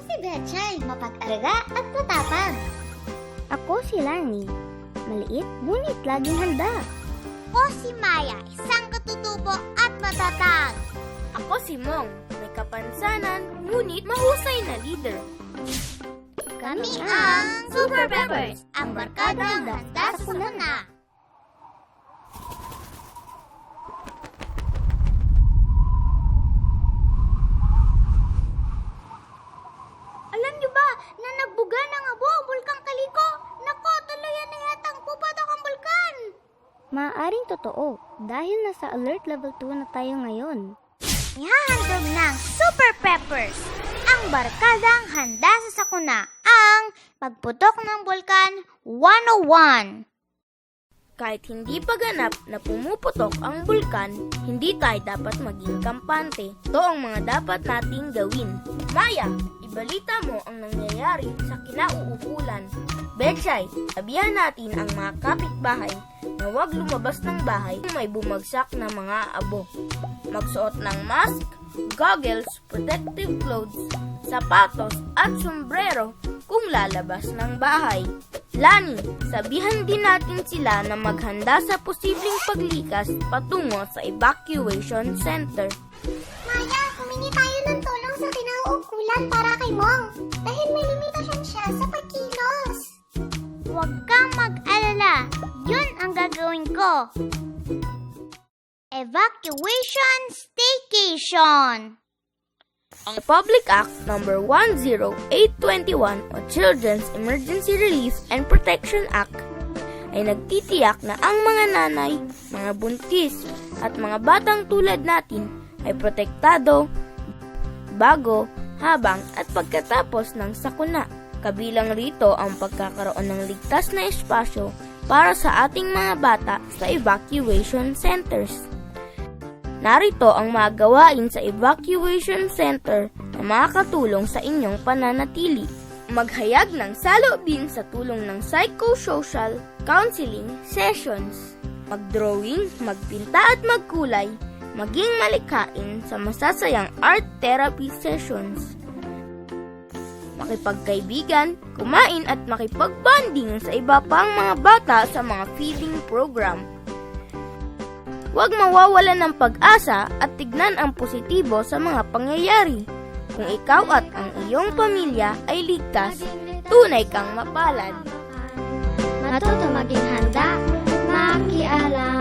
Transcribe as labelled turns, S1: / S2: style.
S1: si Betchay, mapag-alaga at matapang.
S2: Ako si Lani. Maliit, ngunit laging handa.
S1: Ako si Maya, isang katutubo at matatag.
S3: Ako si Mong, may kapansanan, ngunit mahusay na leader.
S1: Kami ang Super Peppers, ang barkadang handa sa sakuna. Alam niyo ba na nagbuga ng abo ang bulkang Kaliko? Nako, tuluyan na yatang pupatok ang bulkan.
S2: Maaaring totoo dahil nasa alert level 2 na tayo ngayon.
S1: Ihahandog ng Super Peppers, ang barkadang handa sa sakuna, ang pagputok ng bulkan 101.
S3: Kahit hindi pa ganap na pumuputok ang bulkan, hindi tayo dapat maging kampante. Ito ang mga dapat nating gawin. Maya, ibalita mo ang nangyayari sa kinauukulan. Betchay, sabihan natin ang mga kapitbahay na huwag lumabas ng bahay kung may bumagsak na mga abo. Magsuot ng mask, goggles, protective clothes, sapatos at sombrero kung lalabas ng bahay. Lani, sabihan din natin sila na maghanda sa posibleng paglikas patungo sa evacuation center.
S1: Maya, humingi tayo ng tulong sa kinauukulan para kay Mong dahil may limitasyon siya sa pagkilos. Huwag kang mag-alala, yun ang gagawin ko. Evacuation Staycation.
S3: Ang Public Act No. 10821 o Children's Emergency Relief and Protection Act ay nagtitiyak na ang mga nanay, mga buntis at mga batang tulad natin ay protektado bago, habang at pagkatapos ng sakuna. Kabilang rito ang pagkakaroon ng ligtas na espasyo para sa ating mga bata sa evacuation centers. Narito ang mga gawain sa evacuation center na makakatulong sa inyong pananatili. Maghayag ng saloobin sa tulong ng psychosocial counseling sessions. Magdrawing, magpinta at magkulay, maging malikhain sa masasayang art therapy sessions. Makipagkaibigan, kumain at makipagbanding sa iba pang mga bata sa mga feeding program. Huwag mawawalan ng pag-asa at tignan ang positibo sa mga pangyayari. Kung ikaw at ang iyong pamilya ay ligtas, tunay kang mapalad.
S2: Matuto maging handa, makialam.